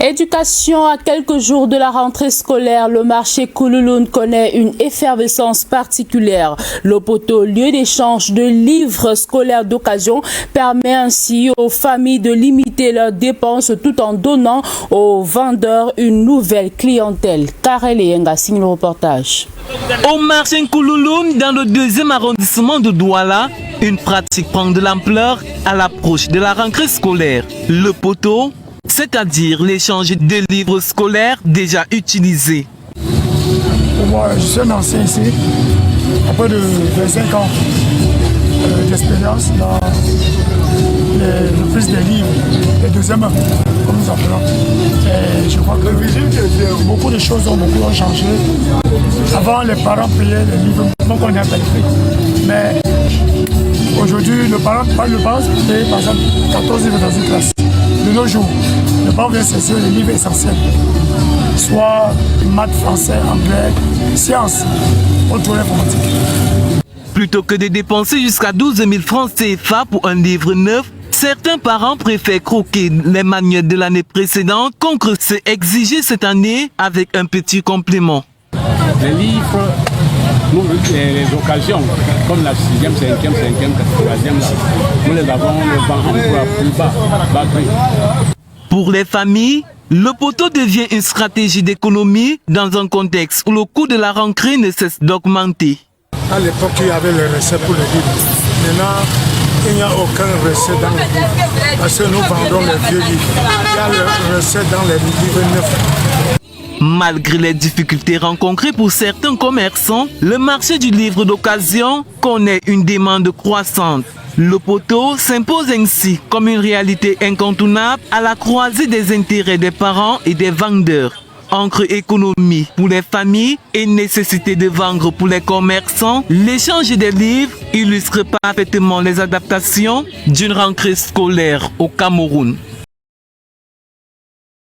Éducation, à quelques jours de la rentrée scolaire, le marché Koulouloune connaît une effervescence particulière. Le poteau, lieu d'échange de livres scolaires d'occasion, permet ainsi aux familles de limiter leurs dépenses tout en donnant aux vendeurs une nouvelle clientèle. Karel Yenga signe le reportage. Au marché Koulouloune, dans le 2e arrondissement de Douala, une pratique prend de l'ampleur à l'approche de la rentrée scolaire. Le poteau, c'est-à-dire l'échange de livres scolaires déjà utilisés. Moi, je suis un ancien ici, après de 25 ans d'expérience dans le plus des livres, les deuxièmes, comme nous appelons. Et je crois que beaucoup de choses ont changé. Avant, les parents payaient les livres, donc on est appelé. Mais aujourd'hui, le parent paye par exemple 14 livres dans une classe. De nos jours, le parent vient saisir les livres essentiels, soit maths, français, anglais, sciences, autre informatique. Plutôt que de dépenser jusqu'à 12 000 francs CFA pour un livre neuf, certains parents préfèrent croquer les manuels de l'année précédente contre ceux exigés cette année avec un petit complément. Les livres, les occasions, comme la 6e, 5e, 5e, 4e, nous les avons le vent en plus bas. Pour les familles, le poteau devient une stratégie d'économie dans un contexte où le coût de la rentrée ne cesse d'augmenter. À l'époque, il y avait les recettes pour les livres. Maintenant, il n'y a aucun recette dans les livres. Parce que nous vendons les vieux livres. Il y a les recettes dans les livres neufs. Malgré les difficultés rencontrées pour certains commerçants, le marché du livre d'occasion connaît une demande croissante. Le poteau s'impose ainsi comme une réalité incontournable à la croisée des intérêts des parents et des vendeurs. Entre économie pour les familles et nécessité de vendre pour les commerçants, l'échange des livres illustre parfaitement les adaptations d'une rentrée scolaire au Cameroun.